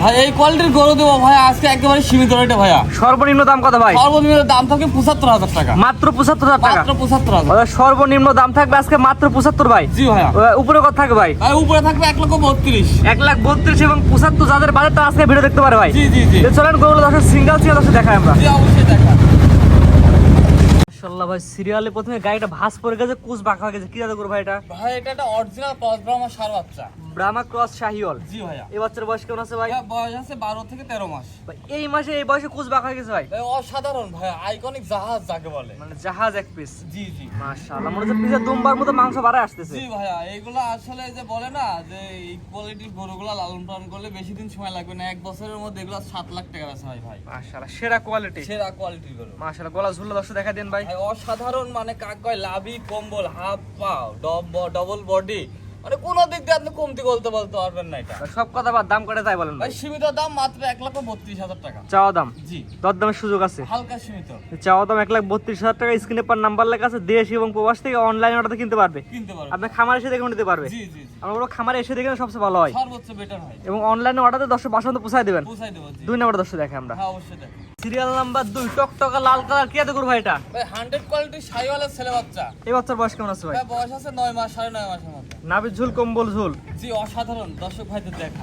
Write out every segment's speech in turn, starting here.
ভাই এই কোয়ালিটির গরু দেবো ভাই আজকে একেবারে সীমিত রেটে ভাইয়া। সর্বনিম্ন দাম কত ভাই? সর্বনিম্ন দাম থাকবে ৭৫,০০০ টাকা। মাত্র ৭৫,০০০ টাকা? মাত্র ৭৫,০০০। সর্বনিম্ন দাম থাকবে আজকে মাত্র ৭৫ ভাই। জি ভাইয়া। উপরে কত থাকবে ভাই? ভাই উপরে থাকবে ১,৩২,০০০। ১,৩২,০০০ এবং ৭৫ যাদের বাজেট তারা আজকে ভিডিও দেখতে পারে ভাই। জি জি জি। চলেন গরুগুলো দর্শক সিঙ্গেল সিঙ্গেল দর্শক দেখাই আমরা। জি অবশ্যই দেখা। মাশাআল্লাহ ভাই সিরিয়ালে প্রথমে গাড়িটা ভাঁজ পড়ে গেছে, কুচ বাঁকা হয়ে গেছে। কি জাতের গরু ভাই এটা? ভাই এটা একটা অরিজিনাল ক্রস ব্রাহ্মা ষাঁড় বাচ্চা। ব্রাহ্মা ক্রস শাহিওয়াল। জি ভাইয়া। এই বাচ্চার বয়স কেমন আছে ভাই? ভাইয়া বয়স আছে ১২ থেকে ১৩ মাস। ভাই এই মাসে এই বয়সে কুচ বাঁকা হয়ে গেছে ভাই? ভাই অসাধারণ ভাইয়া, আইকনিক জাহাজ যাকে বলে। মানে জাহাজ এক পিস। জি জি। মাশাআল্লাহ মনে হচ্ছে পিছে দুম্বার মতো মাংস বাড়া আসতেছে। জি ভাইয়া, এইগুলো আসলে যে বলে না যে এই কোয়ালিটির গরুগুলা লালন পালন করলে বেশি দিন সময় লাগবে না, ১ বছরের মধ্যে এগুলো ৭ লাখ টাকা আছে ভাই। ভাই মাশাআল্লাহ সেরা কোয়ালিটি, সেরা কোয়ালিটির গরু। মাশাআল্লাহ। গলা ঝুললে দর্শক দেখা দেন ভাই। ভাই অসাধারণ, মানে কাক কয় লাভি কম্বল, হাফ পাও, ডবল বডি, মানে কোন দিক দিয়ে আপনি কমতি বলতে পারবেন না এটা। ভাই সব কথা বাদ, দাম করে তাই বলেন ভাই ভাই। সীমিত দাম মাত্র ১,৩২,০০০ টাকা। চাওয়া দাম? জি। দরদামের সুযোগ আছে? হালকা সীমিত। চাওয়া দাম ১,৩২,০০০ টাকা। স্ক্রিনে পর নাম্বার লেখা আছে। দেশ এবং প্রবাস থেকে অনলাইন অর্ডার কিনতে পারবে। কিনতে পারবেন। আপনি খামার এসে দেখে নিতে পারবে। জি জি জি। আমরা বলবো খামারে এসে দেখে সবচেয়ে ভালো হয় সর্বোচ্চ বেটার হয়। এবং অনলাইনে অর্ডারে ১০ বাসন্ত পৌঁছায় দেবেন। পৌঁছাই দেবো। জি। ২ নম্বর দর্শক দেখে আমরা। হ্যাঁ অবশ্যই দেখেন। সিরিয়াল নাম্বার ২ টকটকা লাল কালার। কি এত করবো ভাই এটা? ভাই 100 কোয়ালিটির শাহিওয়ালের ছেলে বাচ্চা। এই বাচ্চার বয়স কেমন আছে ভাই? ভাই বয়স আছে ৯ মাস, ৯.৫ মাসের মতো। নাভির ঝুল কম্বল ঝুল। জি অসাধারণ, দর্শক ভাইদের দেখা।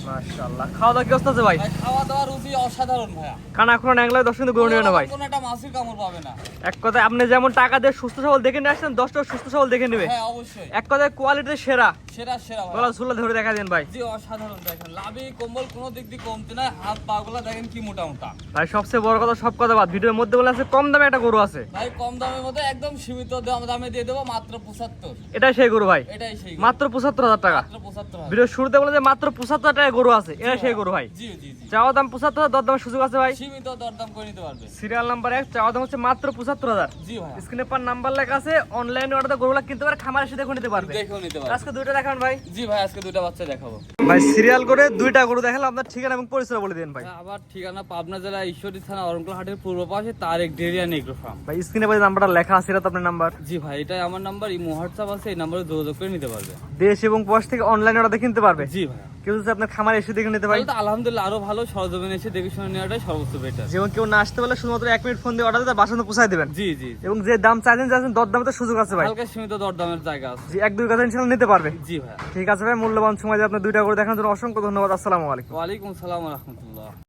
মাশাআল্লাহ। খাওয়া দাওয়া কি অবস্থা আছে ভাই? ভাই খাওয়া দাওয়া রুচি অসাধারণ ভাইয়া। কানা এখন একলাই দর্শক কিন্তু গরু নেবে না ভাই। কোনো একটা মাছের কামড় পাবে না। এক কথায় আপনি যেমন টাকা দিয়ে সুস্থ সবল দেখে নিয়ে আসছেন, 10টা সুস্থ সবল দেখে নেবে। হ্যাঁ অবশ্যই। এক কথায় কোয়ালিটি সেরা। সেরা সেরা ভাই। গলা ঝুলে ধরে দেখা দেন ভাই। জি অসাধারণ, দেখেন লাভি কম্বল কোনো দিক দিয়ে কমতি নাই, হাত পা গুলা দেখেন কি মোটা মোটা। ভাই সবচেয়ে বড় কথা, সব কথা বাদ, ভিডিওর মধ্যে বলে আছে কম দামে একটা গরু আছে। ভাই কম দামের মধ্যে একদম সীমিত দামে দিয়ে দেবো মাত্র ৭৫। এটাই সেই গরু ভাই। এটাই সেই গরু। মাত্র ৭৫,০০০ টাকা। মাত্র ৭৫। ভিডিওর শুরুতে বলে যে মাত্র ৭৫,০০০ টাকা গরু আছে। এটাই সেই গরু ভাই। জি জি জি। চাওয়া দাম ৭৫,০০০, দরদামের সুযোগ আছে ভাই। সীমিত দরদাম করে নিতে পারবে। সিরিয়াল নাম্বার ১, চাওয়া দাম হচ্ছে মাত্র ৭৫,০০০। জি ভাই। স্ক্রিনে পর নাম্বার লেখা আছে। অনলাইনে অর্ডার গরুগুলা কিনতে পারে, খামার এসে দেখে নিতে পারবে। দেখেও নিতে পারবে। আজকে দুইটা দেখান ভাই। জি ভাই, আজকে দুইটা বাচ্চা দেখাবো। ভাই সিরিয়াল করে দুইটা গরু দেখালাম, আপনার ঠিকানা এবং পরিচয় বলে দেন ভাই। আবার ঠিকানা পাবনা জেলা ঈশ্বরদী থানা অরণকুলা হাটের পূর্ব পাশে তারেক ডেরিয়ান এগ্রো ফার্ম। ভাই স্ক্রিনে ভাই নাম্বারটা লেখা আছে, এটা তো আপনার নাম্বার। জি ভাই, এটাই আমার নাম্বার। এই হোয়াটসঅ্যাপ আছে, এই নাম্বারে যোগাযোগ করে নিতে পারবে। দেশ এবং প্রবাস থেকে অনলাইনে অর্ডার কিনতে পারবে। জি ভাই। কেউ যদি আপনার খামার এসে দেখে নিতে ভাই, তাহলে তো আলহামদুলিল্লাহ আরো ভালো, সরজমিনে এসে দেখে শুনে নেওয়াটাই সর্বোচ্চ বেটার। যেমন কেউ না আসতে পারলে শুধুমাত্র 1 মিনিট ফোন দিয়ে অর্ডার দিয়ে বাসন্ত পৌঁছায় দেবেন। জি জি। এবং যে দাম চাইছেন দরদামে তো সুযোগ আছে ভাই। হালকা সীমিত দরদামের জায়গা আছে। জি 1-2 কথা ইনশাআল্লাহ নিতে পারবে। জি ভাই। ঠিক আছে ভাই, মূল্যবান সময় দিয়ে আপনি দুইটা করে দেখানোর জন্য অসংখ্য ধন্যবাদ। আসসালামু আলাইকুম। ওয়ালাইকুম সালাম ওয়া রাহমাতুল্লাহ।